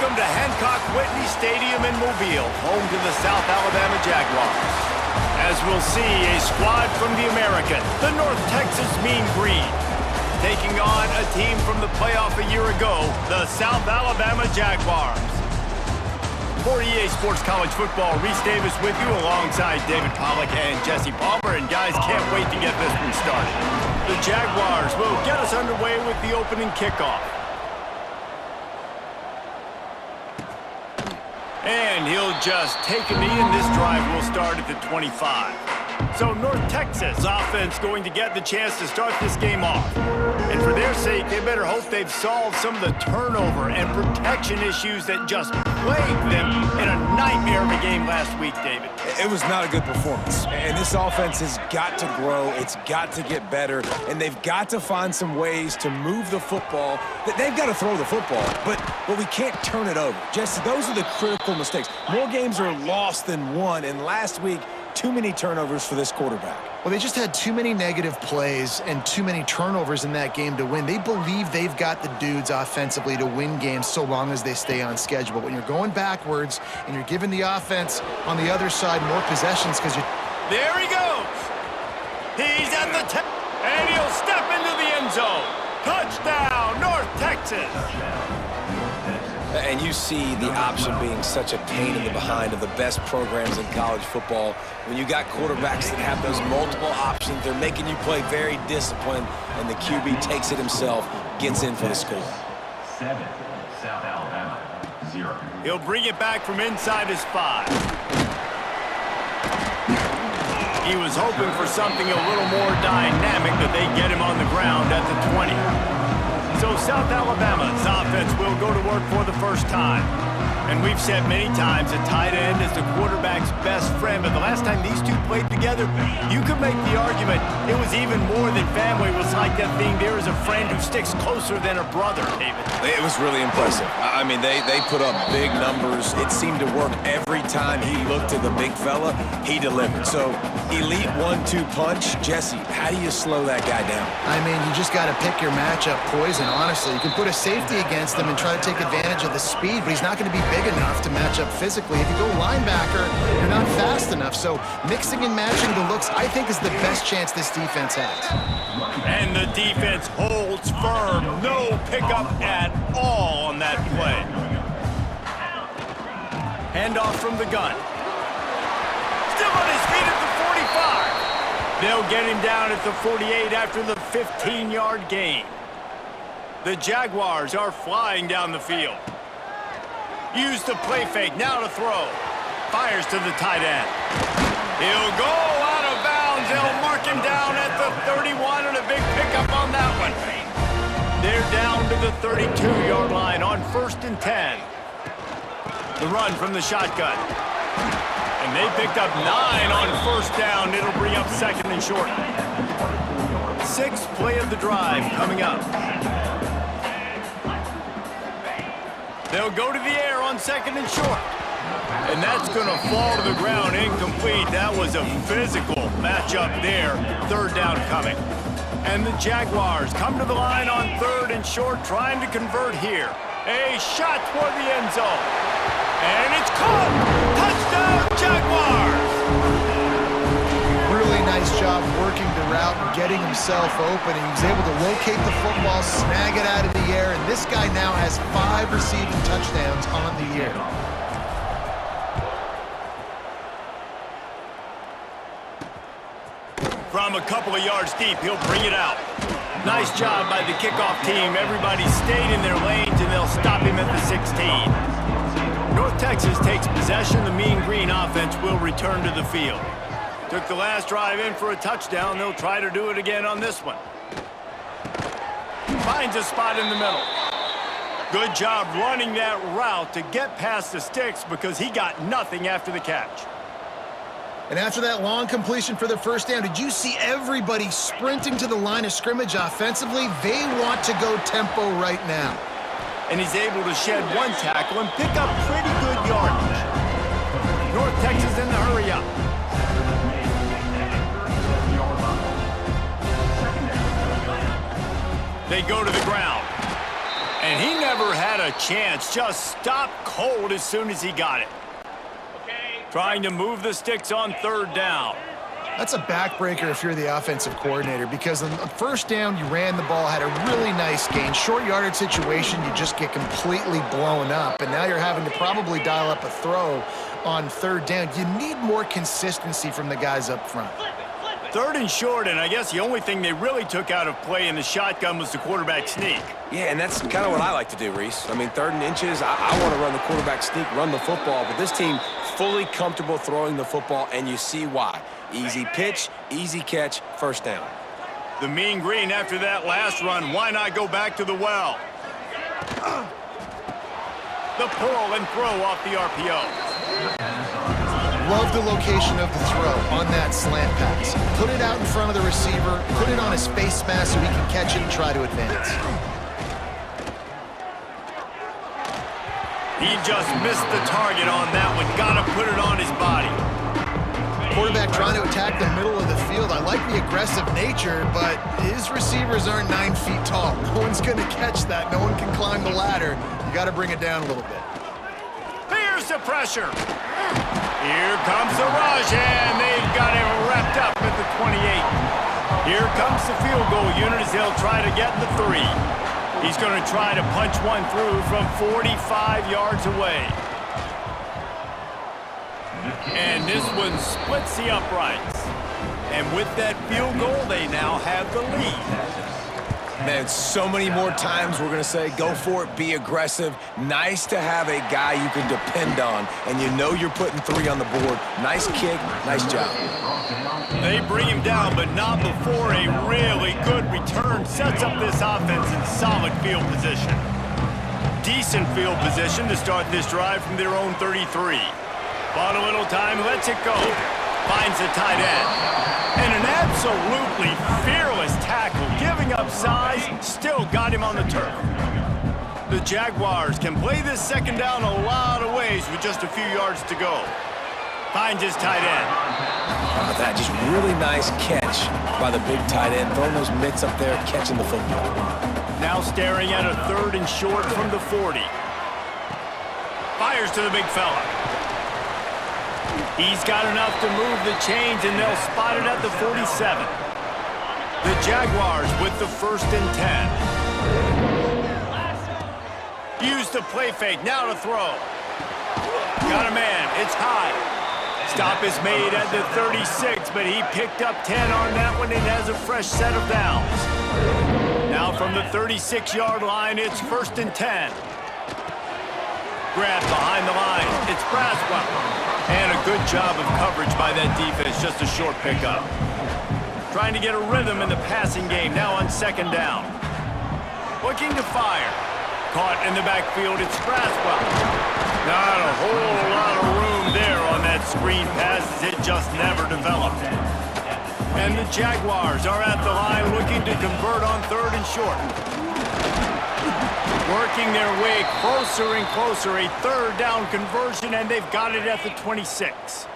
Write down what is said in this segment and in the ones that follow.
Welcome to Hancock-Whitney Stadium in Mobile, home to the South Alabama Jaguars. As we'll see, a squad from the American, the North Texas Mean Green, taking on a team from the playoff a year ago, the South Alabama Jaguars. For EA Sports College Football, Reese Davis with you alongside David Pollack and Jesse Palmer. And guys, can't wait to get this one started. The Jaguars will get us underway with the opening kickoff. And he'll just take a knee, and this drive will start at the 25. So North Texas offense going to get the chance to start this game off. And for their sake, they better hope they've solved some of the turnover and protection issues that just plagued them in a nightmare of a game last week, David. It was not a good performance. And this offense has got to grow. It's got to get better. And they've got to find some ways to move the football. They've got to throw the football, but we can't turn it over. Jesse, those are the critical mistakes. More games are lost than won, and last week, too many turnovers for this quarterback. Well, they just had too many negative plays and too many turnovers in that game to win. They believe they've got the dudes offensively to win games so long as they stay on schedule. But when you're going backwards and you're giving the offense on the other side more possessions because you're... There he goes. He's at the 10, and he'll step into the end zone. Touchdown, North Texas. And you see the option being such a pain in the behind of the best programs in college football. When you got quarterbacks that have those multiple options, they're making you play very disciplined, and the QB takes it himself, gets in for the score. 7, South Alabama, 0. He'll bring it back from inside his 5. He was hoping for something a little more dynamic, but they get him on the ground at the 20. So South Alabama's offense will go to work for the first time. And we've said many times a tight end is the quarterback's best friend, but the last time these two played together, you could make the argument it was even more than family. It was like that thing, there is a friend who sticks closer than a brother, David. It was really impressive. I mean, they put up big numbers. It seemed to work every time he looked at the big fella, he delivered. So, elite 1-2 punch. Jesse, how do you slow that guy down? I mean, you just got to pick your matchup poison, honestly. You can put a safety against him and try to take advantage of the speed, but he's not going to be big enough to match up physically. If you go linebacker, you're not fast enough. So mixing and matching the looks, I think, is the best chance this defense has. And the defense holds firm. No pickup at all on that play. Handoff from the gun. Still on his feet at the 45. They'll get him down at the 48 after the 15-yard gain. The Jaguars are flying down the field. Use the play fake, now to throw. Fires to the tight end. He'll go out of bounds. They'll mark him down at the 31, and a big pickup on that one. They're down to the 32-yard line on 1st and 10. The run from the shotgun. And they picked up 9 on 1st down. It'll bring up 2nd and short. 6th play of the drive coming up. They'll go to the air on 2nd and short. And that's going to fall to the ground incomplete. That was a physical matchup there. 3rd down coming. And the Jaguars come to the line on 3rd and short, trying to convert here. A shot toward the end zone. And it's caught! Touchdown, Jaguars! Really nice job working the route and getting himself open. And he was able to locate the football, snag it out of the air, and this guy now has 5 receiving touchdowns on the year. From a couple of yards deep, he'll bring it out. Nice job by the kickoff team. Everybody stayed in their lanes, and they'll stop him at the 16. North Texas takes possession. The Mean Green offense will return to the field. Took the last drive in for a touchdown. They'll try to do it again on this one. Finds a spot in the middle. Good job running that route to get past the sticks because he got nothing after the catch. And after that long completion for the 1st down, did you see everybody sprinting to the line of scrimmage offensively? They want to go tempo right now. And he's able to shed 1 tackle and pick up pretty good yardage. North Texas in the hurry up. They go to the ground. And he never had a chance. Just stopped cold as soon as he got it. Trying to move the sticks on third down. That's a backbreaker if you're the offensive coordinator, because on the first down, you ran the ball, had a really nice gain. Short yardage situation, you just get completely blown up, and now you're having to probably dial up a throw on third down. You need more consistency from the guys up front. Third and short, and I guess the only thing they really took out of play in the shotgun was the quarterback sneak. Yeah, and that's kind of what I like to do, Reese. I mean, third and inches, I want to run the quarterback sneak, run the football, but this team fully comfortable throwing the football, and you see why. Easy pitch, easy catch, first down. The mean green after that last run. Why not go back to the well? The pull and throw off the RPO. Love the location of the throw on that slant pass. Put it out in front of the receiver, put it on his face mask so he can catch it and try to advance. He just missed the target on that one. Got to put it on his body. Quarterback trying to attack the middle of the field. I like the aggressive nature, but his receivers aren't 9 feet tall. No one's going to catch that. No one can climb the ladder. You got to bring it down a little bit. Here's the pressure. Here comes the rush, and they've got him wrapped up at the 28. Here comes the field goal unit as they'll try to get the 3. He's going to try to punch one through from 45 yards away. And this one splits the uprights. And with that field goal, they now have the lead. Man, so many more times we're going to say, go for it, be aggressive. Nice to have a guy you can depend on, and you know you're putting 3 on the board. Nice kick, nice job. They bring him down, but not before a really good return sets up this offense in solid field position. Decent field position to start this drive from their own 33. Bought a little time, lets it go. Finds a tight end. And an absolutely fearless tackle, giving up size, still got him on the turf. The Jaguars can play this second down a lot of ways with just a few yards to go. Finds his tight end. That just really nice catch by the big tight end, throwing those mitts up there, catching the football. Now staring at a third and short from the 40. Fires to the big fella. He's got enough to move the chains, and they'll spot it at the 47. The Jaguars with the 1st and 10. Use the play fake, now to throw. Got a man, it's high. Stop is made at the 36, but he picked up 10 on that one and has a fresh set of downs. Now from the 36-yard line, it's 1st and 10. Grab behind the line, it's Braswell. And a good job of coverage by that defense, just a short pickup. Trying to get a rhythm in the passing game, now on 2nd down. Looking to fire. Caught in the backfield, it's Braswell. Not a whole lot of room there on that screen pass, as it just never developed. And the Jaguars are at the line looking to convert on 3rd and short. Working their way closer and closer, a 3rd down conversion, and they've got it at the 26.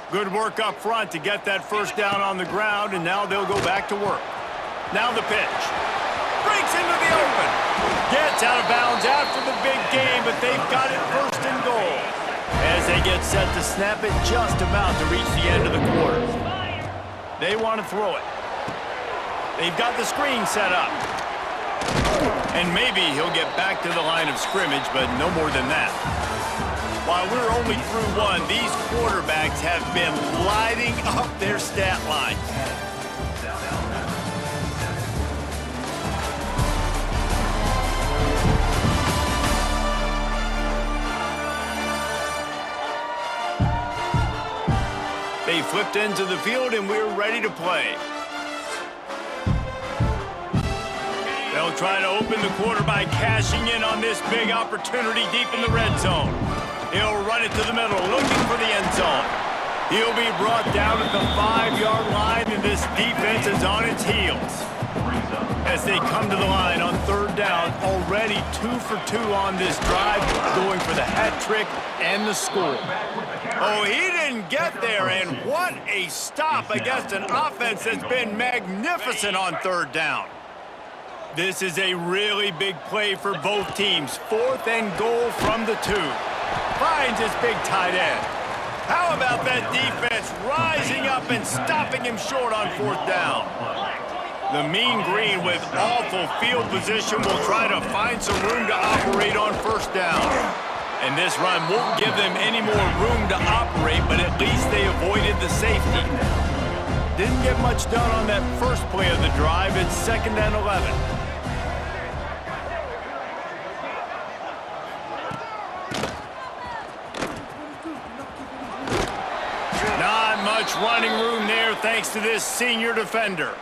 Good work up front to get that 1st down on the ground, and now they'll go back to work. Now the pitch. Breaks into the open. Gets out of bounds after the big game, but they've got it 1st and goal. As they get set to snap it, just about to reach the end of the quarter. They want to throw it. They've got the screen set up. And maybe he'll get back to the line of scrimmage, but no more than that. While we're only through one, these quarterbacks have been lighting up their stat lines. They flipped into the field, and we're ready to play. They'll try to open the quarter by cashing in on this big opportunity deep in the red zone. He'll run it to the middle, looking for the end zone. He'll be brought down at the 5-yard line, and this defense is on its heels. As they come to the line on 3rd down, already 2 for 2 on this drive, going for the hat trick and the score. Oh, he didn't get there, and what a stop against an offense that's been magnificent on 3rd down. This is a really big play for both teams. 4th and goal from the 2. Finds his big tight end. How about that defense rising up and stopping him short on 4th down? The Mean Green, with awful field position, will try to find some room to operate on 1st down. And this run won't give them any more room to operate, but at least they avoided the safety. Didn't get much done on that first play of the drive. It's 2nd and 11. Not much running room there thanks to this senior defender.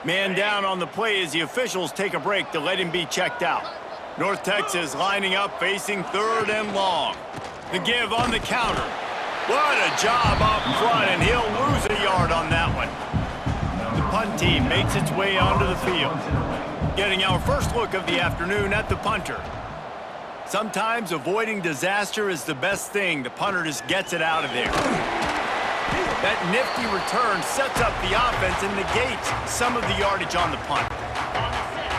Man down on the play as the officials take a break to let him be checked out. North Texas lining up, facing 3rd and long. The give on the counter. What a job up front, and he'll lose a yard on that one. The punt team makes its way onto the field. Getting our first look of the afternoon at the punter. Sometimes avoiding disaster is the best thing. The punter just gets it out of there. That nifty return sets up the offense and negates some of the yardage on the punt.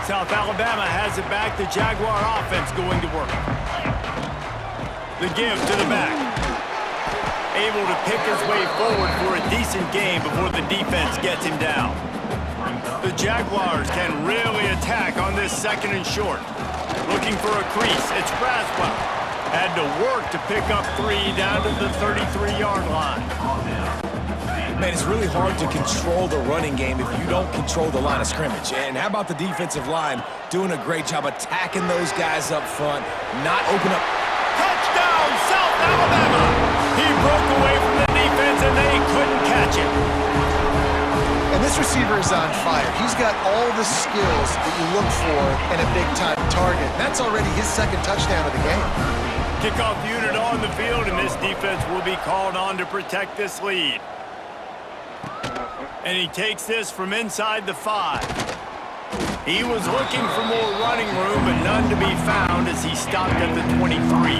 South Alabama has it back. The Jaguar offense going to work. The give to the back. Able to pick his way forward for a decent gain before the defense gets him down. The Jaguars can really attack on this 2nd and short. Looking for a crease. It's Braswell. Had to work to pick up 3 down to the 33-yard line. Man, it's really hard to control the running game if you don't control the line of scrimmage. And how about the defensive line doing a great job attacking those guys up front, not open up. Touchdown, South Alabama! He broke away from the defense and they couldn't catch him. And this receiver is on fire. He's got all the skills that you look for in a big-time target. That's already his 2nd touchdown of the game. Kickoff unit on the field, and this defense will be called on to protect this lead. And he takes this from inside the 5. He was looking for more running room, but none to be found as he stopped at the 23.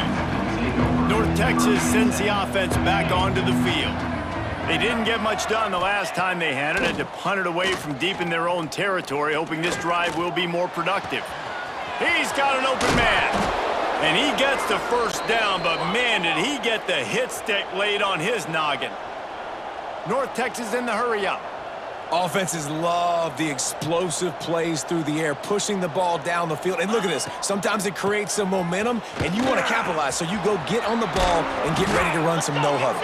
North Texas sends the offense back onto the field. They didn't get much done the last time they had it. Had to punt it away from deep in their own territory, hoping this drive will be more productive. He's got an open man. And he gets the 1st down, but man, did he get the hit stick laid on his noggin. North Texas in the hurry-up. Offenses love the explosive plays through the air, pushing the ball down the field. And look at this. Sometimes it creates some momentum, and you want to capitalize. So you go get on the ball and get ready to run some no-huddle.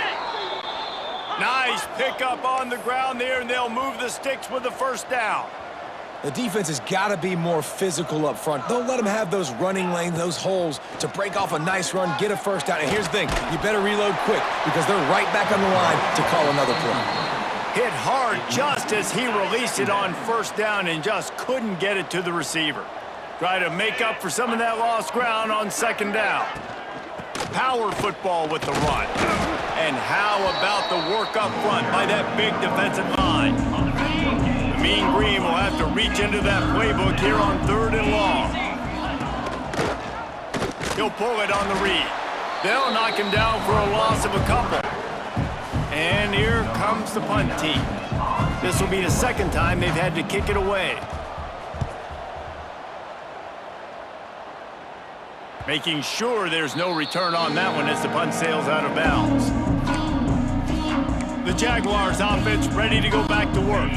Nice pickup on the ground there, and they'll move the sticks with the 1st down. The defense has got to be more physical up front. Don't let them have those running lanes, those holes to break off a nice run, get a 1st down. And here's the thing. You better reload quick because they're right back on the line to call another play. Hit hard just as he released it on 1st down and just couldn't get it to the receiver. Try to make up for some of that lost ground on 2nd down. Power football with the run. And how about the work up front by that big defensive line? The Mean Green will have to reach into that playbook here on 3rd and long. He'll pull it on the read. They'll knock him down for a loss of a couple. And here comes the punt team. This will be the 2nd time they've had to kick it away. Making sure there's no return on that one as the punt sails out of bounds. The Jaguars offense ready to go back to work.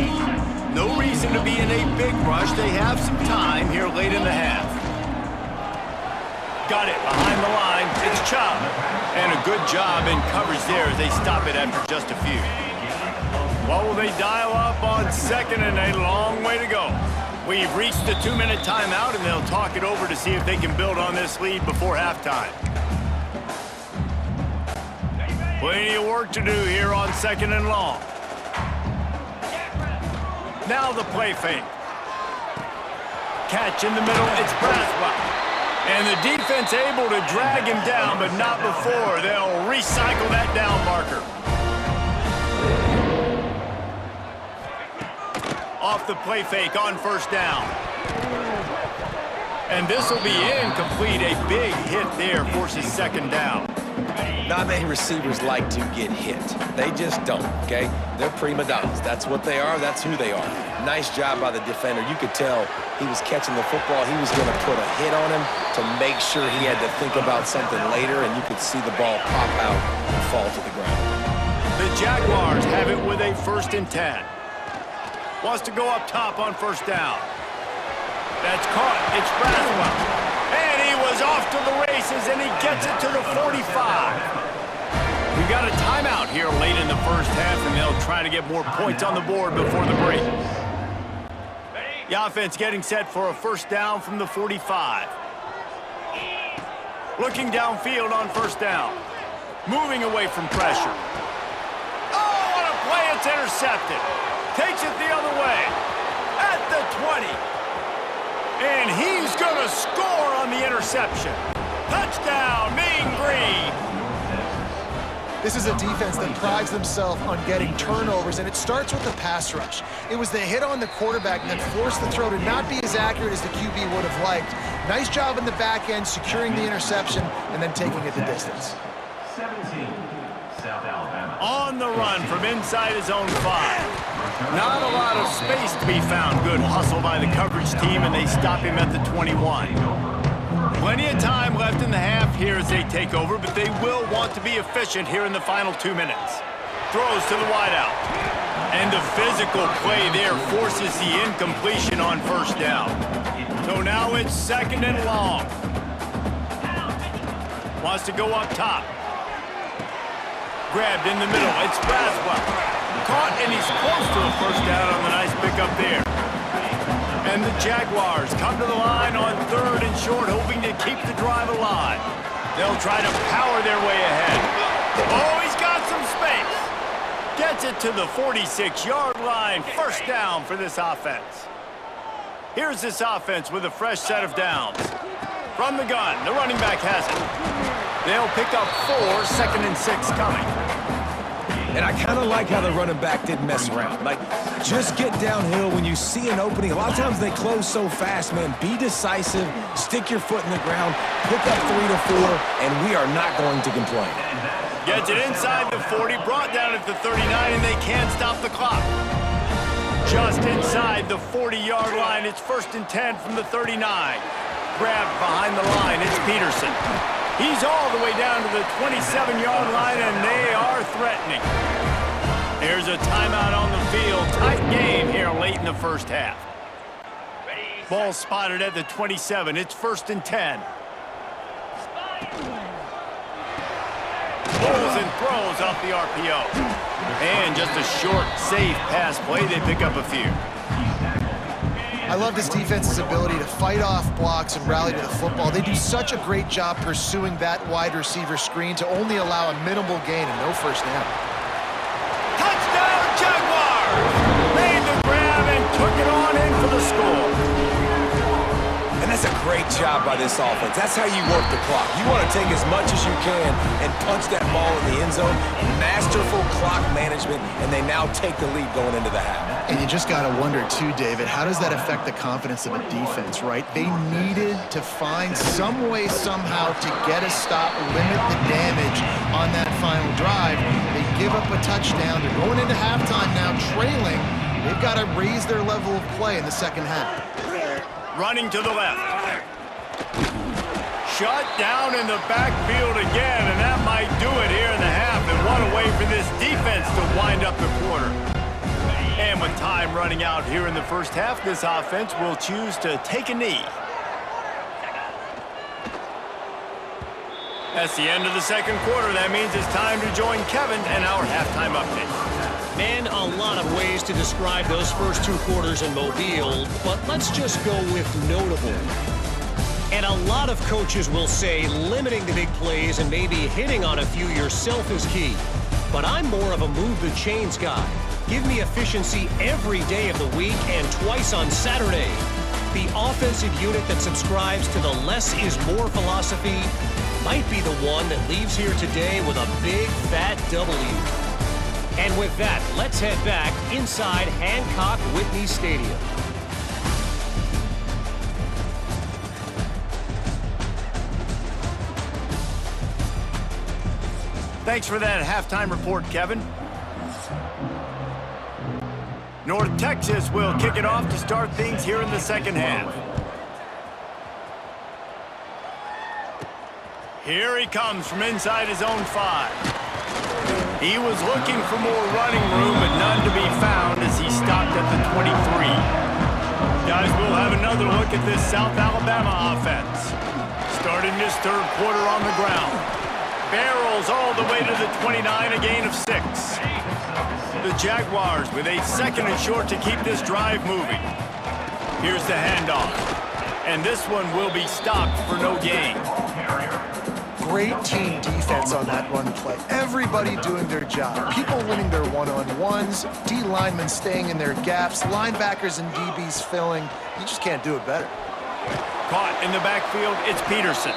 No reason to be in a big rush. They have some time here late in the half. Got it behind the line. It's Chubb. And a good job in coverage there as they stop it after just a few. What will they dial up on 2nd and a long way to go? We've reached the 2-minute timeout, and they'll talk it over to see if they can build on this lead before halftime. Plenty of work to do here on 2nd and long. Now the play fake. Catch in the middle, it's Braswell. And the defense able to drag him down, but not before. They'll recycle that down marker. Off the play fake on 1st down. And this will be incomplete. A big hit there forces 2nd down. Not many receivers like to get hit. They just don't, okay? They're prima donnas. That's what they are. That's who they are. Nice job by the defender. You could tell he was catching the football. He was going to put a hit on him to make sure he had to think about something later, and you could see the ball pop out and fall to the ground. The Jaguars have it with a 1st and 10. Wants to go up top on 1st down. That's caught. It's Braswell. And he was off to the races, and he gets it to the 45. We've got a timeout here late in the 1st half, and they'll try to get more points on the board before the break. The offense getting set for a 1st down from the 45. Looking downfield on 1st down. Moving away from pressure. Oh, what a play. It's intercepted. Takes it the other way. At the 20. And he's going to score on the interception. Touchdown, Mean Green. This is a defense that prides themselves on getting turnovers, and it starts with the pass rush. It was the hit on the quarterback that forced the throw to not be as accurate as the QB would have liked. Nice job in the back end, securing the interception, and then taking it the distance. 17, South Alabama. On the run from inside his own 5. Not a lot of space to be found. Good hustle by the coverage team, and they stop him at the 21. Plenty of time left in the half here as they take over, but they will want to be efficient here in the final 2 minutes. Throws to the wideout. And the physical play there forces the incompletion on 1st down. So now it's 2nd and long. Wants to go up top. Grabbed in the middle. It's Braswell. Caught, and he's close to a 1st down on the nice pickup there. And the Jaguars come to the line on 3rd and short, hoping to keep the drive alive. They'll try to power their way ahead. Oh, he's got some space. Gets it to the 46-yard line. 1st down for this offense. Here's this offense with a fresh set of downs. From the gun, the running back has it. They'll pick up 4, 2nd and 6 coming. And I kind of like how the running back didn't mess around. Like, just get downhill when you see an opening. A lot of times they close so fast, man. Be decisive, stick your foot in the ground, pick up 3 to 4, and we are not going to complain. Gets it inside the 40, brought down at the 39, and they can't stop the clock. Just inside the 40-yard line, it's 1st and 10 from the 39. Grabbed behind the line, it's Peterson. He's all the way down to the 27-yard line, and they are threatening. There's a timeout on the field. Tight game here late in the 1st half. Ball spotted at the 27. It's 1st and 10. Pulls and throws off the RPO. And just a short, safe pass play. They pick up a few. I love this defense's ability to fight off blocks and rally to the football. They do such a great job pursuing that wide receiver screen to only allow a minimal gain and no 1st down. Touchdown, Jaguars! Made the grab and took it on in for the score. And that's a great job by this offense. That's how you work the clock. You want to take as much as you can and punch that ball in the end zone. Masterful clock management, and they now take the lead going into the half. And you just got to wonder, too, David, how does that affect the confidence of a defense, right? They needed to find some way, somehow, to get a stop, limit the damage on that final drive. They give up a touchdown. They're going into halftime now, trailing. They've got to raise their level of play in the 2nd half. Running to the left. Shut down in the backfield again, and that might do it here in the half. And what a way for this defense to wind up the quarter. And with time running out here in the 1st half, this offense will choose to take a knee. That's the end of the 2nd quarter. That means it's time to join Kevin and our halftime update. Man, a lot of ways to describe those first 2 quarters in Mobile, but let's just go with notable. And a lot of coaches will say limiting the big plays and maybe hitting on a few yourself is key. But I'm more of a move the chains guy. Give me efficiency every day of the week and twice on Saturday. The offensive unit that subscribes to the less is more philosophy might be the one that leaves here today with a big fat W. And with that, let's head back inside Hancock Whitney Stadium. Thanks for that halftime report, Kevin. North Texas will kick it off to start things here in the second half. Here he comes from inside his own 5. He was looking for more running room, but none to be found as he stopped at the 23. Guys, we'll have another look at this South Alabama offense. Starting this third quarter on the ground. Barrels all the way to the 29, a gain of 6. The Jaguars with a second and short to keep this drive moving. Here's the handoff. And this one will be stopped for no gain. Great team defense on that run play. Everybody doing their job. People winning their one-on-ones, D linemen staying in their gaps, linebackers and DBs filling. You just can't do it better. Caught in the backfield, it's Peterson.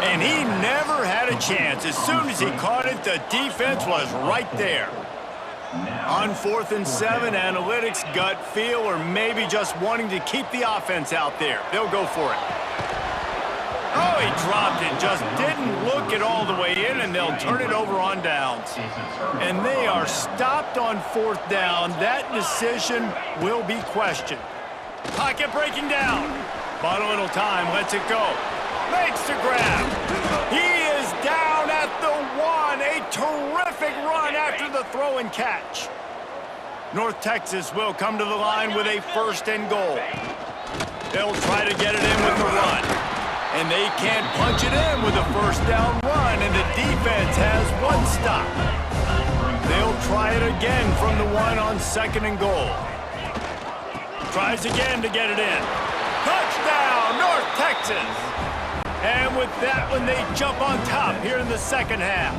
And he never had a chance. As soon as he caught it, the defense was right there. On 4th and 7, analytics, gut feel, or maybe just wanting to keep the offense out there. They'll go for it. Oh, he dropped it. Just didn't look it all the way in, and they'll turn it over on downs. And they are stopped on 4th down. That decision will be questioned. Pocket breaking down. Bought a little time, lets it go. Makes the grab. He is down at the 1. A terrific run after the throw and catch. North Texas will come to the line with a 1st and goal. They'll try to get it in with the run. And they can't punch it in with a 1st down run, and the defense has 1 stop. They'll try it again from the 1 on 2nd and goal. Tries again to get it in. Touchdown, North Texas! And with that one, they jump on top here in the second half.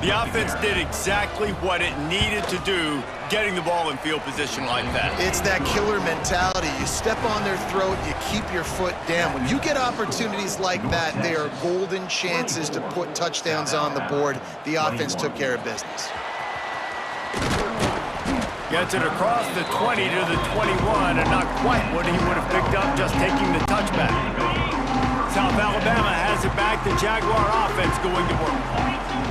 The offense did exactly what it needed to do, getting the ball in field position like that. It's that killer mentality. You step on their throat, you keep your foot down. When you get opportunities like that, they are golden chances to put touchdowns on the board. The offense took care of business. Gets it across the 20 to the 21, and not quite what he would have picked up just taking the touchback. South Alabama has it back. The Jaguar offense going to work.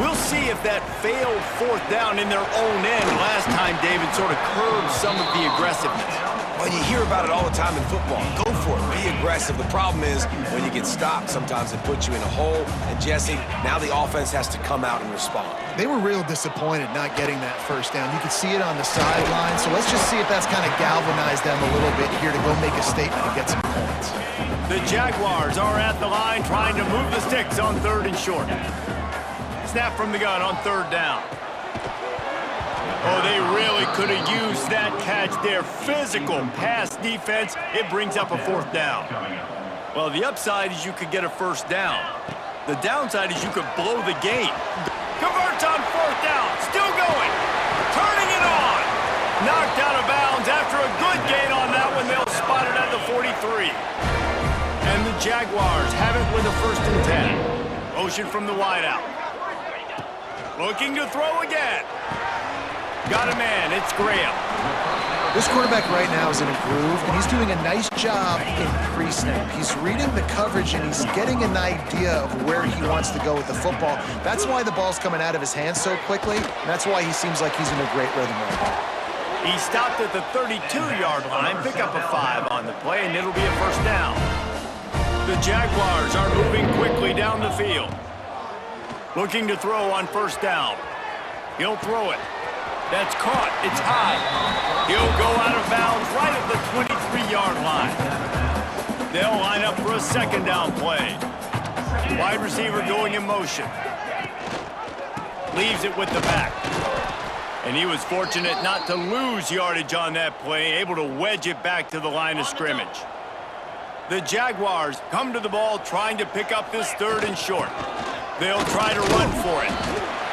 We'll see if that failed 4th down in their own end last time, David, sort of curbed some of the aggressiveness. Well, you hear about it all the time in football. Go for it. Be aggressive. The problem is when you get stopped, sometimes it puts you in a hole. And, Jesse, now the offense has to come out and respond. They were real disappointed not getting that 1st down. You could see it on the sideline. So let's just see if that's kind of galvanized them a little bit here to go make a statement and get some points. The Jaguars are at the line trying to move the sticks on 3rd and short. Snap from the gun on 3rd down. Oh, they really could have used that catch there. Physical pass defense. It brings up a 4th down. Well, the upside is you could get a 1st down. The downside is you could blow the game. Converts on 4th down. Still going. Turning it on. Knocked out of bounds after a good gain on that one. They'll spot it at the 43. And the Jaguars have it with a 1st and 10. Motion from the wideout. Looking to throw again. Got a man. It's Graham. This quarterback right now is in a groove, and he's doing a nice job in pre-snap. He's reading the coverage, and he's getting an idea of where he wants to go with the football. That's why the ball's coming out of his hands so quickly, and that's why he seems like he's in a great rhythm right now. He stopped at the 32-yard line, pick up a 5 on the play, and it'll be a 1st down. The Jaguars are moving quickly down the field. Looking to throw on 1st down. He'll throw it. That's caught. It's high. He'll go out of bounds right at the 23-yard line. They'll line up for a 2nd down play. Wide receiver going in motion. Leaves it with the back. And he was fortunate not to lose yardage on that play, able to wedge it back to the line of scrimmage. The Jaguars come to the ball trying to pick up this 3rd and short. They'll try to run for it.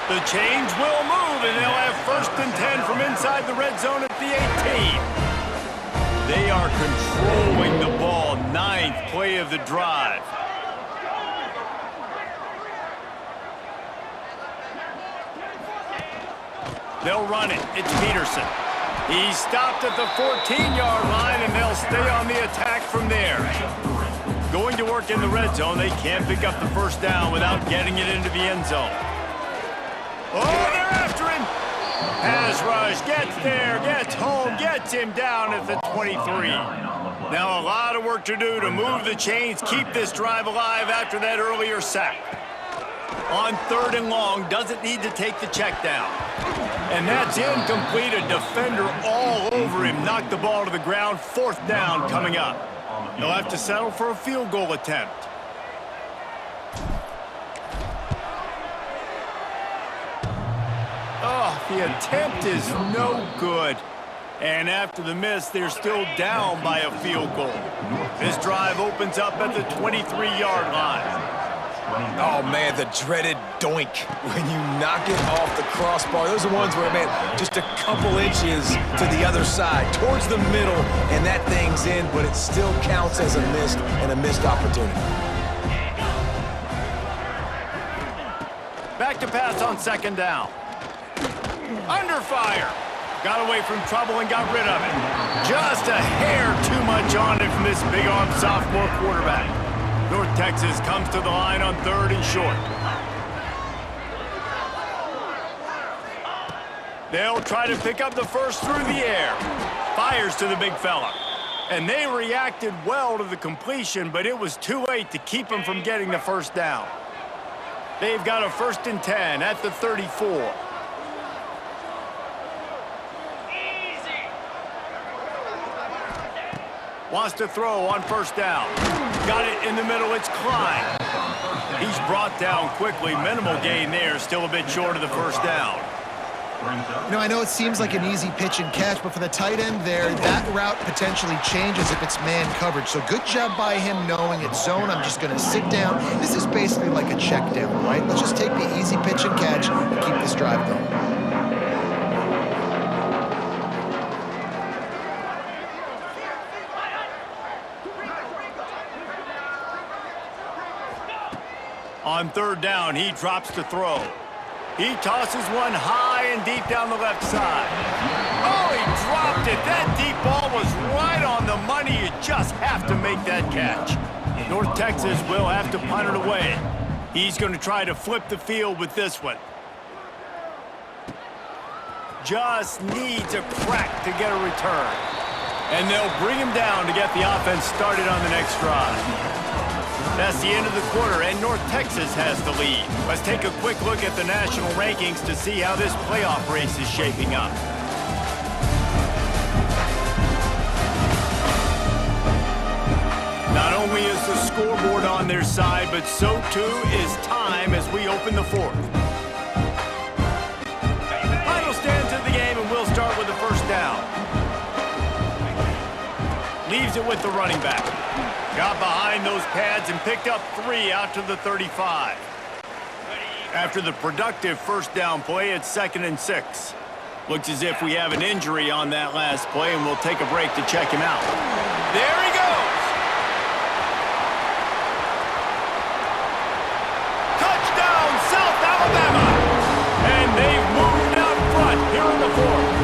The chains will move, and they'll have 1st and 10 from inside the red zone at the 18. They are controlling the ball. 9th play of the drive. They'll run it. It's Peterson. He stopped at the 14-yard line, and they'll stay on the attack from there. Going to work in the red zone. They can't pick up the 1st down without getting it into the end zone. Oh, they're after him. Pass rush, gets there, gets home, gets him down at the 23. Now a lot of work to do to move the chains, keep this drive alive after that earlier sack. On 3rd and long, doesn't need to take the check down. And that's incomplete. A defender all over him. Knocked the ball to the ground. 4th down coming up. They'll have to settle for a field goal attempt. Oh, the attempt is no good. And after the miss, they're still down by a field goal. This drive opens up at the 23-yard line. Oh, man, the dreaded doink when you knock it off the crossbar. Those are ones where, man, just a couple inches to the other side, towards the middle, and that thing's in, but it still counts as a missed opportunity. Back to pass on 2nd down. Under fire. Got away from trouble and got rid of it. Just a hair too much on it from this big-arm sophomore quarterback. North Texas comes to the line on 3rd and short. They'll try to pick up the first through the air. Fires to the big fella. And they reacted well to the completion, but it was too late to keep them from getting the first down. They've got a 1st and 10 at the 34. Wants to throw on 1st down. Got it in the middle, it's Klein. He's brought down quickly. Minimal gain there, still a bit short of the 1st down. You know, I know it seems like an easy pitch and catch, but for the tight end there, that route potentially changes if it's man coverage. So good job by him knowing it's zone. I'm just going to sit down. This is basically like a check down, right? Let's just take the easy pitch and catch and keep this drive going. On 3rd down, he drops to throw. He tosses one high and deep down the left side. Oh, he dropped it. That deep ball was right on the money. You just have to make that catch. North Texas will have to punt it away. He's going to try to flip the field with this one. Just needs a crack to get a return. And they'll bring him down to get the offense started on the next drive. That's the end of the quarter, and North Texas has the lead. Let's take a quick look at the national rankings to see how this playoff race is shaping up. Not only is the scoreboard on their side, but so too is time as we open the 4th. Final stands of the game, and we'll start with the 1st down. Leaves it with the running back. Got behind those pads and picked up 3 out to the 35. After the productive 1st down play, it's 2nd and 6. Looks as if we have an injury on that last play, and we'll take a break to check him out. There he goes! Touchdown, South Alabama! And they've moved out front here in the 4th.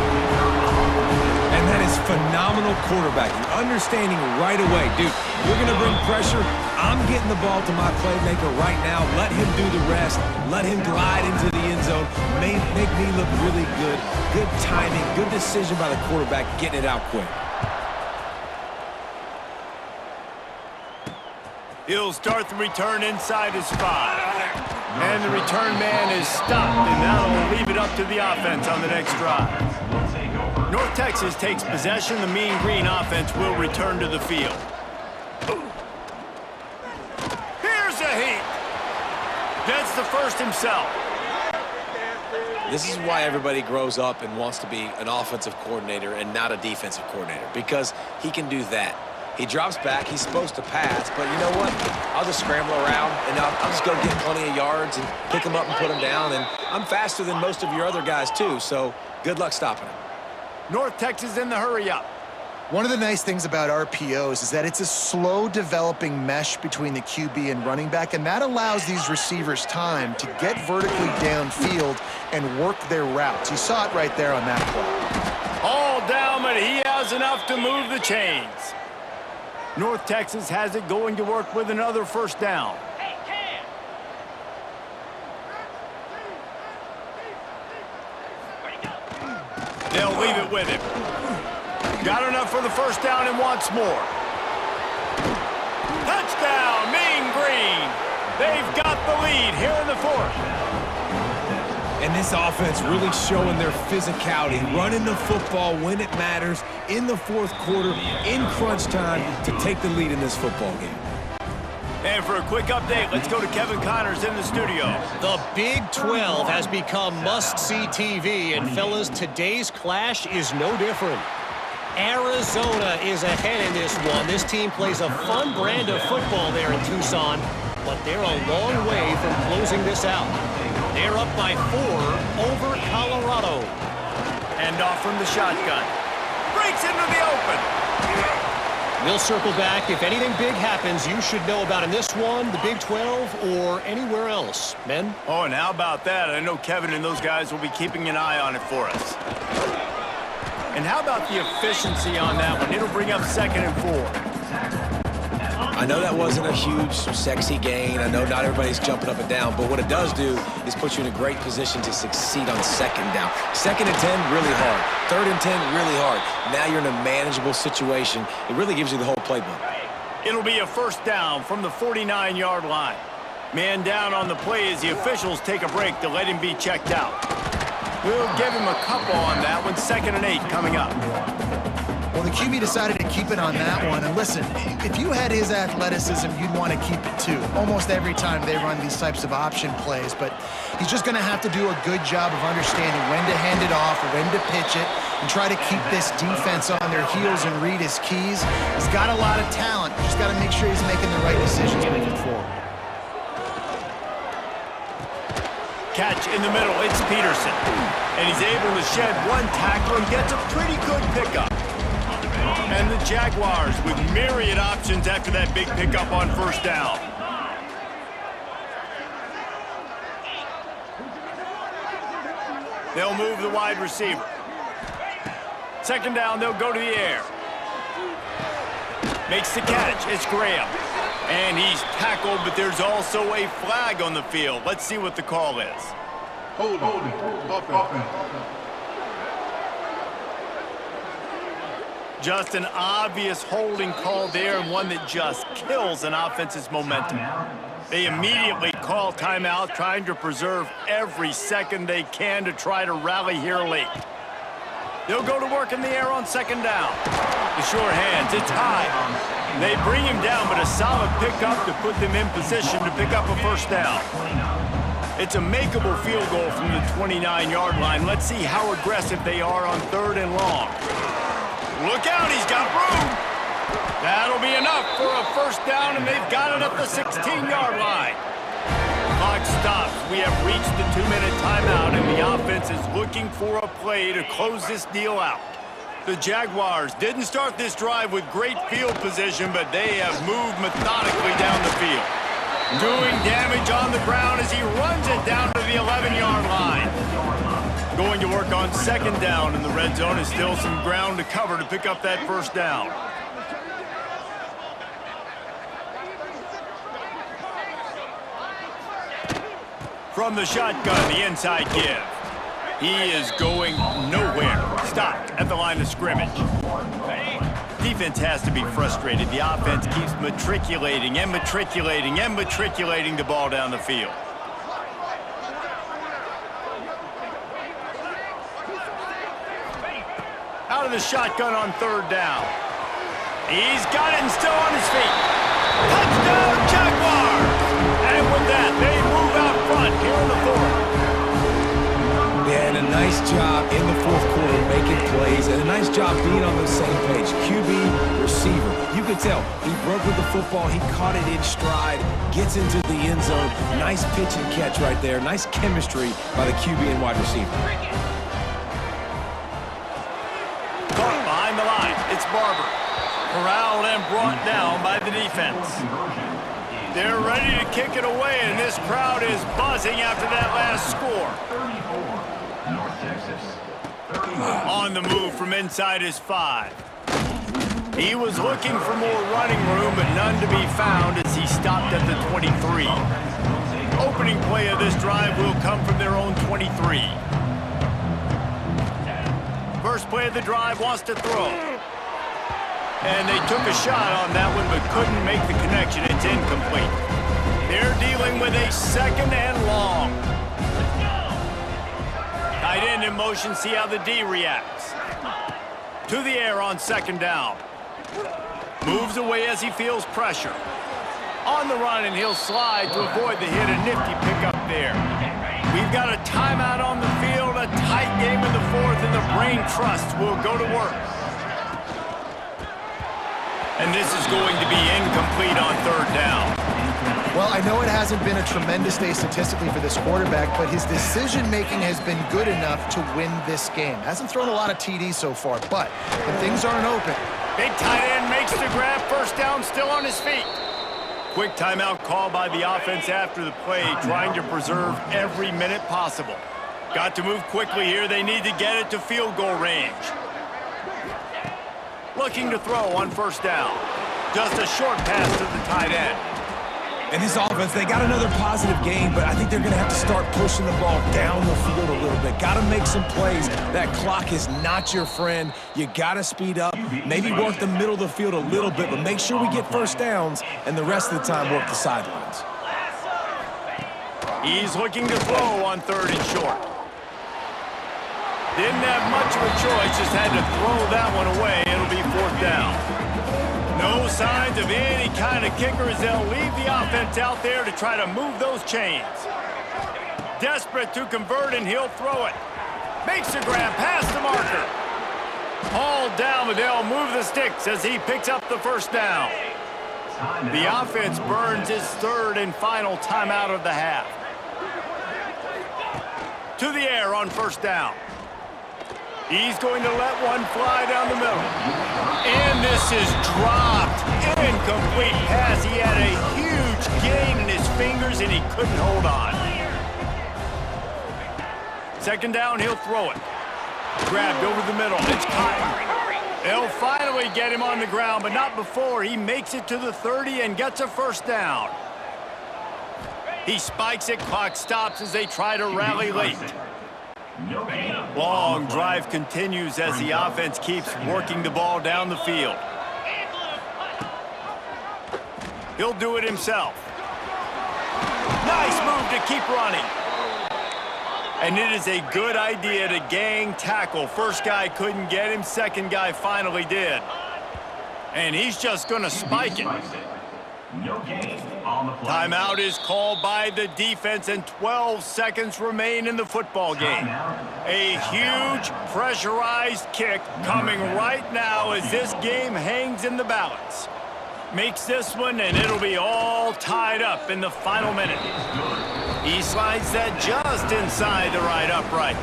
And that is phenomenal quarterbacking. Understanding right away, dude, you're going to bring pressure. I'm getting the ball to my playmaker right now. Let him do the rest. Let him glide into the end zone. Make me look really good. Good timing, good decision by the quarterback, getting it out quick. He'll start the return inside his 5. And the return man is stopped, and that'll leave it up to the offense on the next drive. North Texas takes possession. The Mean Green offense will return to the field. Here's a heat. Gets the first himself. This is why everybody grows up and wants to be an offensive coordinator and not a defensive coordinator, because he can do that. He drops back. He's supposed to pass, but you know what? I'll just scramble around, and I'll just go get plenty of yards and pick him up and put him down, and I'm faster than most of your other guys, too, so good luck stopping him. North Texas in the hurry-up. One of the nice things about RPOs is that it's a slow developing mesh between the QB and running back, and that allows these receivers time to get vertically downfield and work their routes. You saw it right there on that play. All down, but he has enough to move the chains. North Texas has it going to work with another 1st down. They'll leave it with him. Got enough for the first down and wants more. Touchdown, Mean Green. They've got the lead here in the fourth. And this offense really showing their physicality, running the football when it matters in the fourth quarter, in crunch time, to take the lead in this football game. And for a quick update, let's go to Kevin Connors in the studio. The Big 12 has become must-see TV, and fellas, today's clash is no different. Arizona is ahead in this one. This team plays a fun brand of football there in Tucson, but they're a long way from closing this out. They're up by 4 over Colorado. And off from the shotgun. Breaks into the open. We'll circle back. If anything big happens, you should know about in this one, the Big 12, or anywhere else. Men? Oh, and how about that? I know Kevin and those guys will be keeping an eye on it for us. And how about the efficiency on that one? It'll bring up 2nd and 4. I know that wasn't a huge, sexy gain. I know not everybody's jumping up and down, but what it does do is put you in a great position to succeed on 2nd down. 2nd and 10, really hard. 3rd and 10, really hard. Now you're in a manageable situation. It really gives you the whole playbook. It'll be a first down from the 49-yard line. Man down on the play as the officials take a break to let him be checked out. We'll give him a couple on that one. 2nd and 8 coming up. Well, the QB decided to keep it on that one. And listen, if you had his athleticism, you'd want to keep it too. Almost every time they run these types of option plays. But he's just going to have to do a good job of understanding when to hand it off, when to pitch it, and try to keep this defense on their heels and read his keys. He's got a lot of talent. Just got to make sure he's making the right decisions moving forward. Catch in the middle. It's Peterson. And he's able to shed one tackle and gets a pretty good pickup. And the Jaguars with myriad options after that big pickup on first down. They'll move the wide receiver. 2nd down, they'll go to the air. Makes the catch. It's Graham. And he's tackled, but there's also a flag on the field. Let's see what the call is. Holding. Offense. Just an obvious holding call there, and one that just kills an offense's momentum. They immediately call timeout, trying to preserve every second they can to try to rally here late. They'll go to work in the air on 2nd down. The sure hands, it's high. They bring him down, but a solid pickup to put them in position to pick up a first down. It's a makeable field goal from the 29-yard line. Let's see how aggressive they are on 3rd and long. Look out, he's got room. That'll be enough for a first down, and they've got it at the 16-yard line. Clock stops. We have reached the 2-minute timeout, and the offense is looking for a play to close this deal out. The Jaguars didn't start this drive with great field position, but they have moved methodically down the field. Doing damage on the ground as he runs it down to the 11-yard line. Going to work on 2nd down in the red zone is still some ground to cover to pick up that first down. From the shotgun, the inside give. He is going nowhere. Stopped at the line of scrimmage. Defense has to be frustrated. The offense keeps matriculating and matriculating and matriculating the ball down the field. Out of the shotgun on 3rd down. He's got it and still on his feet. Touchdown, Jaguars! And with that, they move out front here in the 4th. Yeah, and a nice job in the 4th quarter making plays, and a nice job being on the same page. QB, receiver. You could tell he broke with the football. He caught it in stride, gets into the end zone. Nice pitch and catch right there. Nice chemistry by the QB and wide receiver. Caught behind the line. It's Barber. Corralled and brought down by the defense. They're ready to kick it away, and this crowd is buzzing after that last score. On the move from inside his 5. He was looking for more running room, but none to be found as he stopped at the 23. Opening play of this drive will come from their own 23. first play of the drive, wants to throw. And they took a shot on that one, but couldn't make the connection. It's incomplete. They're dealing with a second and long. Tight end in motion, see how the D reacts. To the air on second down. Moves away as he feels pressure. On the run, and he'll slide to avoid the hit. A nifty pickup there. We've got a timeout on the field, a tight game in the fourth, and the brain trust will go to work. And this is going to be incomplete on third down. Well, I know it hasn't been a tremendous day statistically for this quarterback, but his decision-making has been good enough to win this game. Hasn't thrown a lot of TDs so far, but when things aren't open. Big tight end makes the grab, first down, still on his feet. Quick timeout call by the offense after the play, trying to preserve every minute possible. Got to move quickly here. They need to get it to field goal range. Looking to throw on first down. Just a short pass to the tight end. And this offense, they got another positive game, but I think they're going to have to start pushing the ball down the field a little bit. Got to make some plays. That clock is not your friend. You got to speed up, maybe work the middle of the field a little bit, but make sure we get first downs, and the rest of the time work the sidelines. He's looking to throw on third and short. Didn't have much of a choice, just had to throw that one away. It'll be fourth down. No signs of any kind of kicker as they'll leave the offense out there to try to move those chains. Desperate to convert, and he'll throw it. Makes a grab past the marker. Hauled down, but they'll move the sticks as he picks up the first down. The offense burns his third and final timeout of the half. To the air on first down. He's going to let one fly down the middle. And this is dropped. Incomplete pass. He had a huge gain in his fingers, and he couldn't hold on. Second down, he'll throw it. Grabbed over the middle. It's caught. They'll finally get him on the ground, but not before he makes it to the 30 and gets a first down. He spikes it. Clock stops as they try to rally late. Long drive continues as the offense keeps working the ball down the field. He'll do it himself. Nice move to keep running. And it is a good idea to gang tackle. First guy couldn't get him, second guy finally did. And he's just going to spike it. Timeout is called by the defense, and 12 seconds remain in the football game. A huge pressurized kick coming right now as this game hangs in the balance. Makes this one, and it'll be all tied up in the final minute. He slides that just inside the right upright.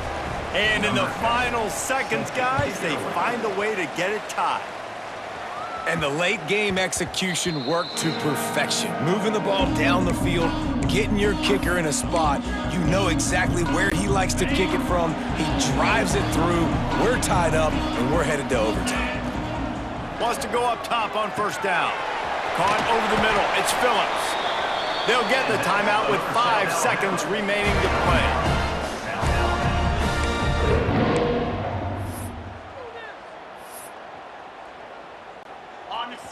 And in the final seconds, guys, they find a way to get it tied. And the late game execution worked to perfection. Moving the ball down the field, getting your kicker in a spot. You know exactly where he likes to kick it from. He drives it through. We're tied up, and we're headed to overtime. Wants to go up top on first down. Caught over the middle. It's Phillips. They'll get the timeout with 5 seconds remaining to play.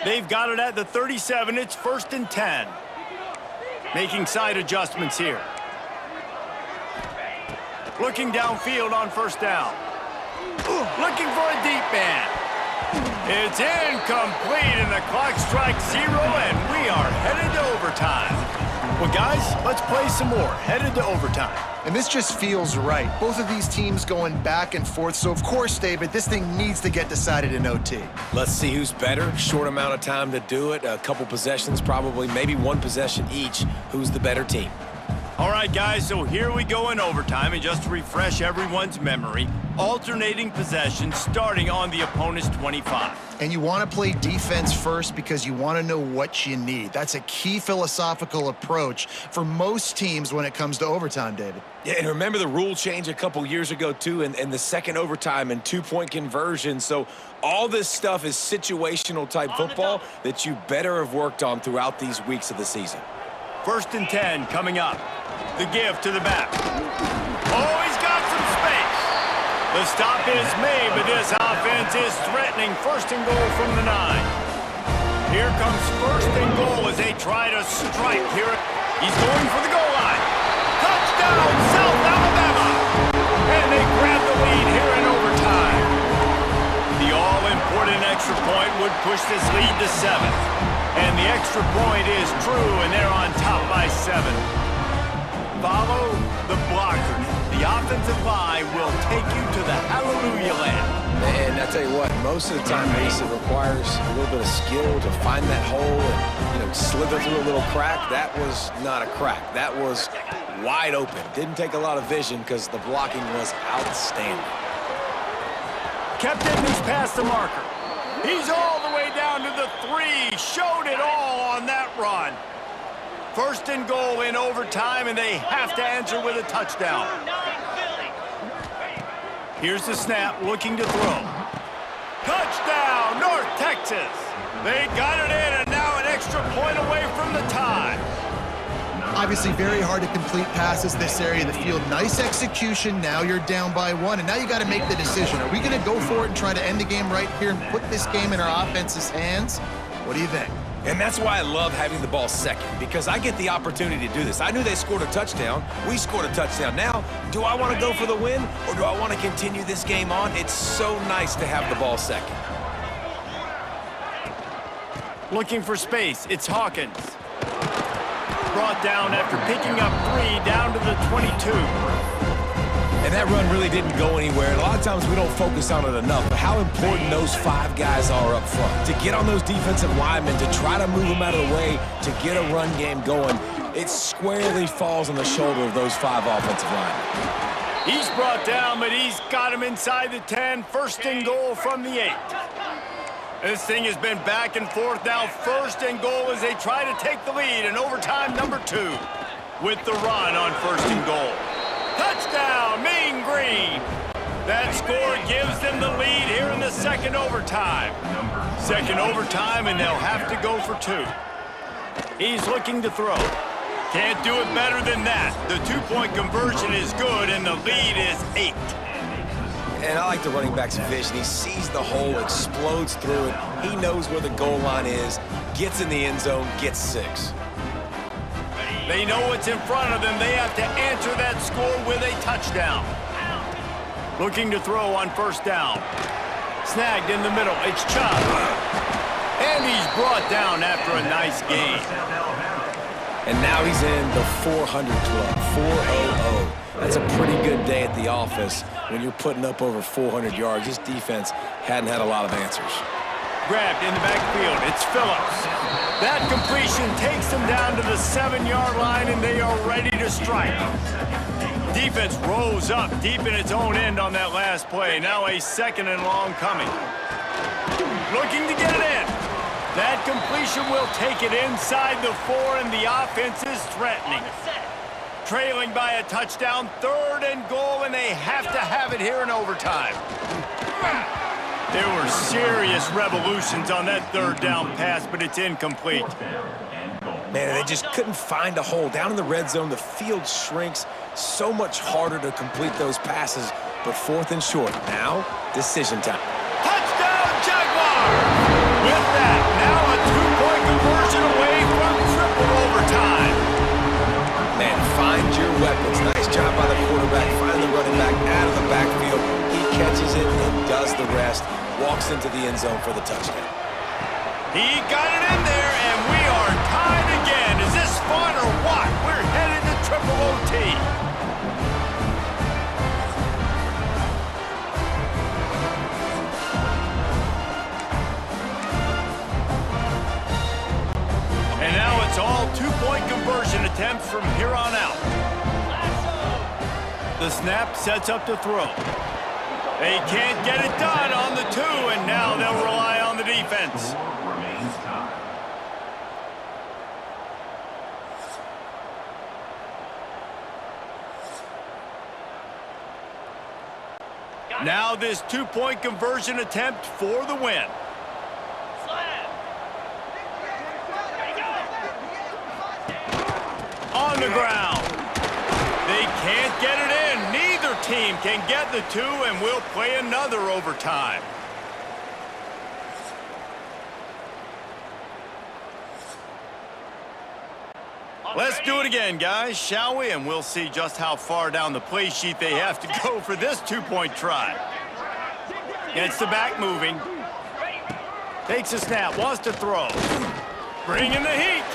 They've got it at the 37. It's 1st and 10. Making side adjustments here. Looking downfield on first down. Looking for a deep man. It's incomplete, and the clock strikes 0, and we are headed to overtime. Well, guys, let's play some more. Headed to overtime. And this just feels right. Both of these teams going back and forth. So, of course, David, this thing needs to get decided in OT. Let's see who's better. Short amount of time to do it. A couple possessions, probably, maybe one possession each. Who's the better team? All right, guys, so here we go in overtime. And just to refresh everyone's memory, alternating possessions starting on the opponent's 25. And you want to play defense first because you want to know what you need. That's a key philosophical approach for most teams when it comes to overtime, David. Yeah, and remember the rule change a couple years ago, too, and the second overtime and 2-point conversion. So all this stuff is situational type football that you better have worked on throughout these weeks of the season. 1st and 10 coming up. The give to the back. Oh, he's got some space. The stop is made, but this offense is threatening. First and goal from the 9. Here comes first and goal as they try to strike here. He's going for the goal line. Touchdown, South Alabama! And they grab the lead here in overtime. The all-important extra point would push this lead to 7. And the extra point is true, and they're on top by 7. Follow the blocker. The offensive line will take you to the hallelujah land. And I tell you what, most of the time, Mace, it requires a little bit of skill to find that hole and, slither through a little crack. That was not a crack. That was wide open. Didn't take a lot of vision because the blocking was outstanding. Kept it, he's past the marker. He's all the way down to the 3. Showed it all on that run. First and goal in overtime, and they have to answer with a touchdown. Here's the snap, looking to throw. Touchdown, North Texas. They got it in, and now an extra point away from the tie. Obviously very hard to complete passes this area of the field. Nice execution. Now you're down by 1, and now you got to make the decision. Are we going to go for it and try to end the game right here and put this game in our offense's hands? What do you think? And that's why I love having the ball second, because I get the opportunity to do this. I knew they scored a touchdown. We scored a touchdown. Now, do I want to go for the win, or do I want to continue this game on? It's so nice to have the ball second. Looking for space, it's Hawkins. Brought down after picking up 3 down to the 22. And that run really didn't go anywhere. And a lot of times we don't focus on it enough, but how important those 5 guys are up front. To get on those defensive linemen, to try to move them out of the way, to get a run game going, it squarely falls on the shoulder of those 5 offensive linemen. He's brought down, but he's got him inside the 10. First and goal from the 8. This thing has been back and forth now. First and goal as they try to take the lead in overtime number 2 with the run on first and goal. Touchdown, Mean Green. That score gives them the lead here in the second overtime. Second overtime, and they'll have to go for 2. He's looking to throw. Can't do it better than that. The 2-point conversion is good, and the lead is 8. And I like the running back's vision. He sees the hole, explodes through it. He knows where the goal line is, gets in the end zone, gets 6. They know what's in front of them. They have to answer that score with a touchdown. Looking to throw on first down. Snagged in the middle. It's Chubb. And he's brought down after a nice gain. And now he's in the 400 club, 400. That's a pretty good day at the office when you're putting up over 400 yards. This defense hadn't had a lot of answers. Grabbed in the backfield. It's Phillips. That completion takes them down to the 7-yard line, and they are ready to strike. Defense rose up deep in its own end on that last play. Now a second and long coming. Looking to get it in. That completion will take it inside the 4, and the offense is threatening. Trailing by a touchdown, third and goal, and they have to have it here in overtime. There were serious revolutions on that third down pass, but it's incomplete. Man, they just couldn't find a hole. Down in the red zone, the field shrinks. So much harder to complete those passes, but fourth and short. Now, decision time. Touchdown, Jaguars! With that, now a 2-point conversion away from triple overtime. Man, find your weapons. Nice job by the quarterback. Find the running back out of the backfield. He catches it and does the rest. Walks into the end zone for the touchdown. He got it in there, and we are tied again. Is this fun or what? We're headed to triple OT. And now it's all 2-point conversion attempts from here on out. The snap sets up to throw. They can't get it done on the 2, and now they'll rely on the defense. Remains tied. Now this 2-point conversion attempt for the win. On the ground. They can't get it in. Neither team can get the 2 and we'll play another overtime. Let's do it again, guys, shall we? And we'll see just how far down the play sheet they have to go for this 2-point try. Gets the back moving. Takes a snap, wants to throw. Bringing the heat.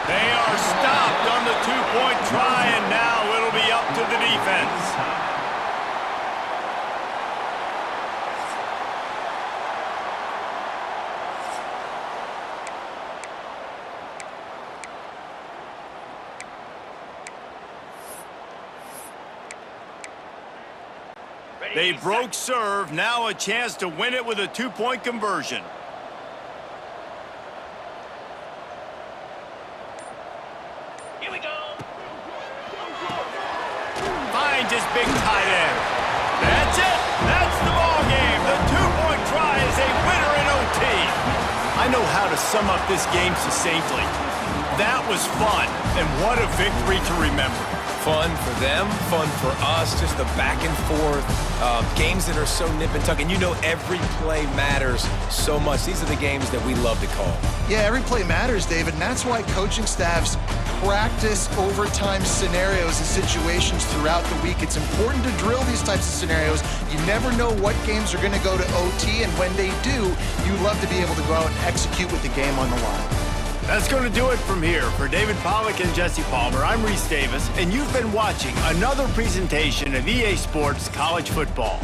They are stopped on the 2-point try, and now it'll be up to the defense. They broke serve, now a chance to win it with a 2-point conversion. Here we go. Finds his big tight end. That's it. That's the ball game. The 2-point try is a winner in OT. I know how to sum up this game succinctly. That was fun, and what a victory to remember. Fun for them, fun for us, just the back and forth, games that are so nip and tuck, and you know every play matters so much. These are the games that we love to call. Yeah, every play matters, David, and that's why coaching staffs practice overtime scenarios and situations throughout the week. It's important to drill these types of scenarios. You never know what games are going to go to OT, and when they do, you love to be able to go out and execute with the game on the line. That's going to do it from here. For David Pollack and Jesse Palmer, I'm Reese Davis, and you've been watching another presentation of EA Sports College Football.